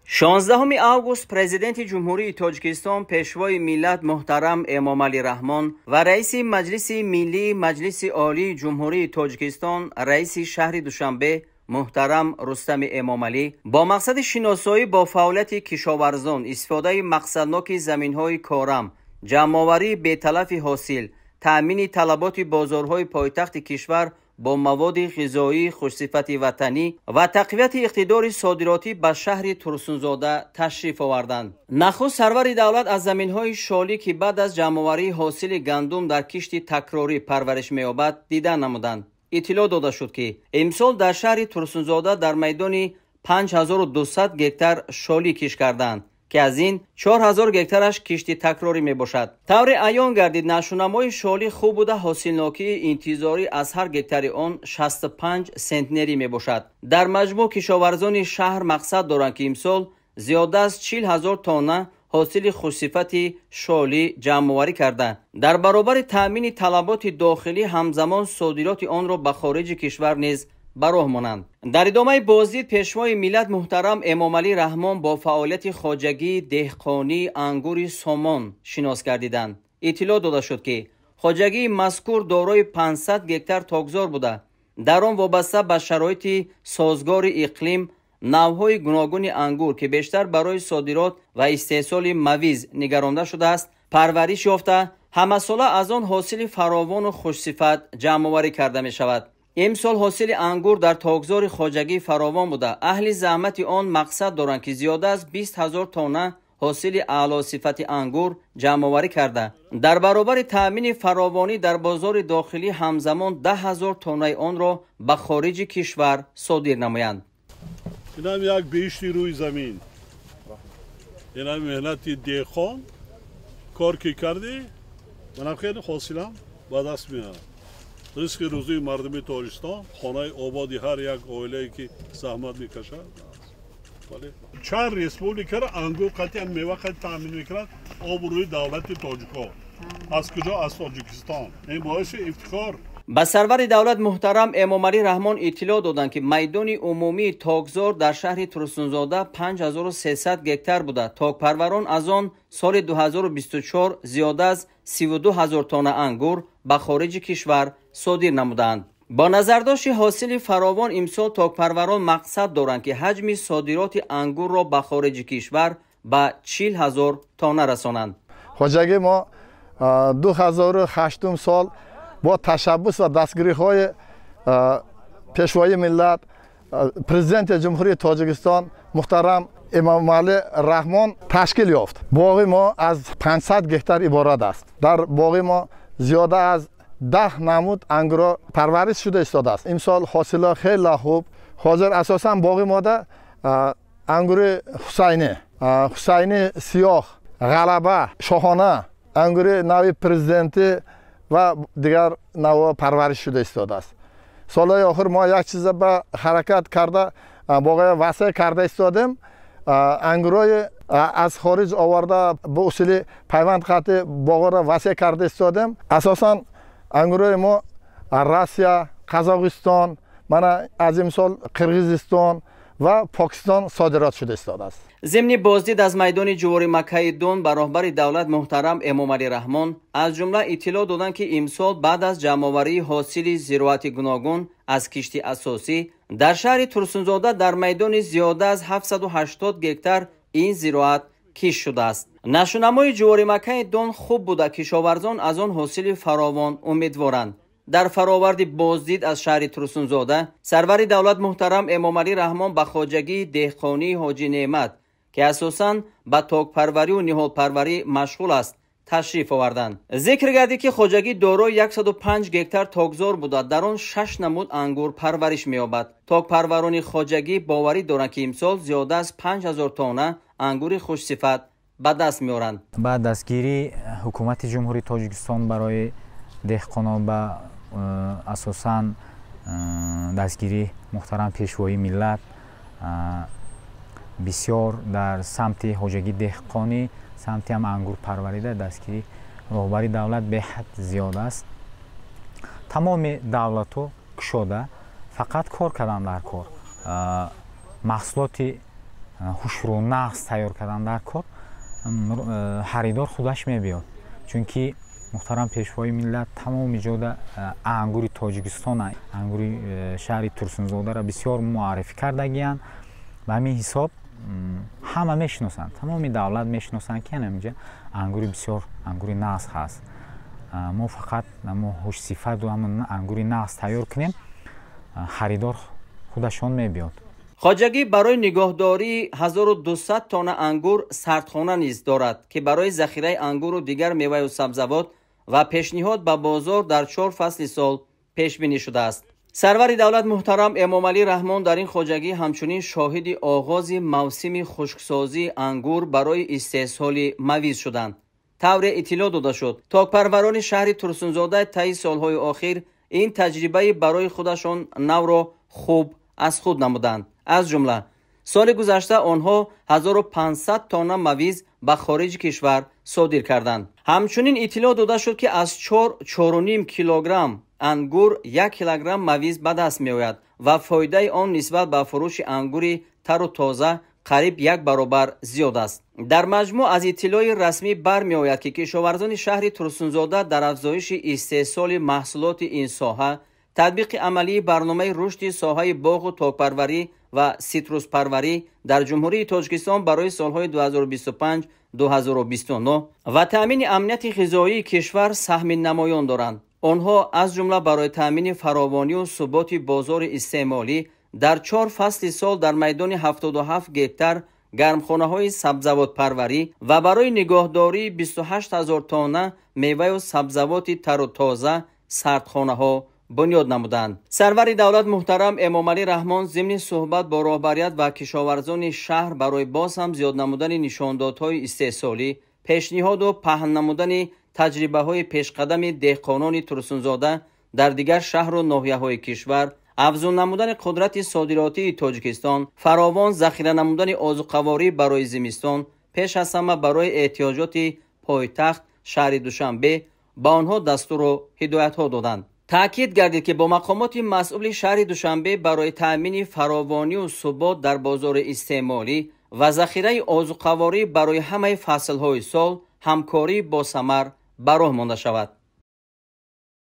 16 август президенти ҷумҳурии Тоҷикистон пешвои миллат муҳтарам Эмомалӣ Раҳмон ва раиси Маҷлиси Миллии Маҷлиси Олии Ҷумҳурии Тоҷикистон раиси шаҳри Душанбе муҳтарам Рустами Эмомалӣ бо мақсади шиносоӣ бо фаъолияти кишоварзон, истифодаи мақсадноки заминҳои корам, ҷамъоварии беталафи ҳосил, таъмини талаботи бозорҳои пойтахти кишвар бо маводи ғизоии хушсифати ватанӣ ва тақвияти иқтидори содиротӣ ба шаҳри Турсунзода ташриф оварданд. Нахуст сарвари давлат аз заминҳои шолӣ ки баъд аз ҷамъоварии ҳосили гандум дар кишти такрорӣ парвариш меёбад дидан намуданд. иттилоъ дода шуд ки имсол дар шаҳри Турсунзода дар майдони 5200 гектар шолӣ киш карданд ки аз ин 4000 гектараш кишти такрорӣ мебошад. тавре аён гардид нашунамои шолӣ хуб буда ҳосилнокии интизорӣ аз ҳар гектари он 65 сентнерӣ мебошад. дар маҷмӯъ кишоварзони шаҳр мақсад доранд ки имсол зиёда аз 40000 тонна ҳосили хушсифати шолӣ ҷамъоварӣ карда дар баробари таъмини талаботи дохилӣ ҳамзамон содироти онро ба хориҷи кишвар низ ба роҳ монанд. дар идомаи боздид пешвои миллат муҳтарам Эмомалӣ Раҳмон бо фаъолияти хоҷагӣ, деҳқонӣ, ангури сомон шинос гардиданд. иттилоъ дода шуд ки хоҷагии мазкур дорои 500 гектар тогзор буда дар он вобаста ба шароити созгори иқлим навъҳои гуногуни ангур ки бештар барои содирот ва истеҳсоли мавиз нигаронда шудааст парвариш ёфта ҳамасола аз он ҳосили фаровону хушсифат ҷамъоварӣ карда мешавад. имсол ҳосили ангур дар тогзори хоҷагӣ фаровон буда аҳли заҳмати он мақсад доранд ки зиёда аз 20000 тонна ҳосили аълосифати ангур ҷамъоварӣ карда дар баробари таъмини фаровонӣ дар бозори дохилӣ ҳамзамон 10000 тоннаи онро ба хориҷи кишвар содир намоянд. инам як беҳишти рӯи замин, инам меҳнати деҳқон кор ки кардӣ манам хеле ҳосилам ба даст меорам. ризқи рӯзии мардуми Тоҷикистон, хонаи ободи ҳар як оилае ки заҳмат мекашад. чанд республикаро ангур қатъиян мева қати таъмин мекунад обрӯи давлати тоҷико. аз куҷо? аз Тоҷикистон. ин боиси ифтихор. ба сарвари давлат муҳтарам Эмомалӣ Раҳмон иттилоъ доданд ки майдони умумии тогзор дар шаҳри Турсунзода 5300 гектар буда тогпарварон аз он соли 2024 зиёда аз 32000 тонна ангур ба хориҷи кишвар содир намуданд. бо назардошти ҳосили фаровон имсол тогпарварон мақсад доранд ки ҳаҷми содироти ангурро ба хориҷи кишвар ба 40000 тонна расонанд. хоҷагӣ мо 2008 сол бо ташаббус ва дастгириҳои пешвои миллат президенти ҷумҳурии Тоҷикистон муҳтарам Эмомалӣ Раҳмон ташкил ёфт. боғи мо аз 500 гектар иборат аст. дар боғи мо зиёда аз 10 намуд ангуро парвариш шуда истодааст. имсол ҳосила хеле хуб. ҳозир асосан боғи мода ангури ҳусайни сиёҳ, ғалаба, шоҳона, ангури нави президенти ва дигар навъҳо парвариш шуда истодааст. солҳои охир мо як чиза ба ҳаракат карда боғи васеъ карда истодем. ангурҳои аз хориҷ оварда ба усули пайванд қати боғро васеъ карда истодем. асосан ангурҳои мо Россия, Қазоқистон, мана аз имсол Қирғизистон ва Покистон содирот шуда истодааст. зимни боздид аз майдони ҷувори Маккаи Дун ба роҳбари давлат муҳтарам Эмомалӣ Раҳмон аз ҷумла иттилоъ доданд ки имсол баъд аз ҷамъоварии ҳосили зироати гуногун аз кишти асосӣ дар шаҳри Турсунзода дар майдони зиёда аз 780 гектар ин зироат киш шудааст. нашунамои ҷувори Маккаи Дун хуб буда кишоварзон аз он ҳосили фаровон умедворанд. дар фароварди боздид аз шаҳри Турсунзода сарвари давлат муҳтарам Эмомалӣ Раҳмон ба хоҷагии деҳқонии ҳоҷӣ Неъмат ки асосан ба тогпарварию ниҳолпарварӣ машғул аст ташриф оварданд. зикр гардид ки хоҷагӣ дорои 105 гектар тогзор буда дар он 6 намуд ангур парвариш меёбад. тогпарварони хоҷагӣ боварӣ доранд ки имсол зиёда аз 5000 тонна ангури хушсифат ба даст меоранд. ба дастгирии ҳукумати ҷумҳурии Тоҷикистон барои деҳқонон ба асосан дастгирии муҳтарам пешвои миллат бисёр дар самти ҳоҷагии деҳқонӣ, самти ҳам ангур парварида дастгирии роҳбари давлат беҳад зиёд аст. тамоми давлатҳо кушода фақат кор карданд дар кор. маҳсулоти ҳушру нақс тайёр кардан дар кор харидор худаш мебиёд. чунки муҳтарам пешвои миллат тамоми ҷода ангури тоҷикистон, ангури шаҳри турсунзодара бисёр муаррифӣ кардагиянд. ба ҳамин ҳисоб ҳама мешиносанд, тамоми давлат мешиносанд ки ҳаминҷа ангури бисёр ангури нағз ҳаст. мо фақат мо ҳушсифату ҳамон ангури нағз тайёр кунем, харидор худашон мебиёд. хоҷагӣ барои нигоҳдории 1200 тонна ангур сардхона низ дорад ки барои захираи ангуру дигар меваю сабзавот ва пешниҳод ба бозор дар 4 фасли сол пешбинӣ шудааст. сарвари давлат муҳтарам Эмомалӣ Раҳмон дар ин хоҷагӣ ҳамчунин шоҳиди оғози мавсими хушксозии ангур барои истеҳсоли мавиз шуданд. тавре иттилоъ дода шуд, токпарварони шаҳри Турсунзода таи солҳои охир ин таҷрибаи барои худашон навро хуб аз худ намуданд. аз ҷумла соли гузашта онҳо 1500 тонна мавиз ба хориҷи кишвар содир карданд. ҳамчунин иттилоъ дода шуд ки аз 4-4.5 килограмм ангур 1 килограмм мавиз ба даст меояд ва фоидаи он нисбат ба фурӯши ангури тару тоза қариб 1 баробар зиёд аст. дар маҷмӯъ аз иттилоъи расмӣ бармеояд ки кишоварзони шаҳри Турсунзода дар афзоиши истеҳсоли маҳсулоти ин соҳа татбиқи амалии барномаи рушди соҳаи боғу токпарварӣ ва ситруспарварӣ дар ҷумҳурии Тоҷикистон барои солҳои 2025-2029 ва таъмини амнияти ғизоии кишвар саҳми намоён доранд. онҳо аз ҷумла барои таъмини фаровонию суботи бозори истеъмолӣ дар 4 фасли сол дар майдони 77 гектар гармхонаҳои сабзавотпарварӣ ва барои нигоҳдории 28 000 тонна меваю сабзавоти тару тоза сардхонаҳо бунёд намуданд. сарвари давлат муҳтарам Эмомалӣ Раҳмон зимни суҳбат бо роҳбарият ва кишоварзони шаҳр барои боз ҳам зиёд намудани нишондодҳои истеҳсолӣ, пешниҳоду паҳн намудани таҷрибаҳои пешқадами деҳқонони Турсунзода дар дигар шаҳру ноҳияҳои кишвар, афзун намудани қудрати содиротии Тоҷикистон, фаровон захира намудани озуқаворӣ барои зимистон, пеш аз ҳама барои эҳтиёҷоти пойтахт шаҳри Душанбе ба онҳо дастуру ҳидоятҳо доданд. таъкид гардид ки бо мақомоти масъули шаҳри Душанбе барои таъмини фаровонию субот дар бозори истеъмолӣ ва захираи озуқаворӣ барои ҳамаи фаслҳои сол ҳамкорӣ босамар ба роҳ монда шавад.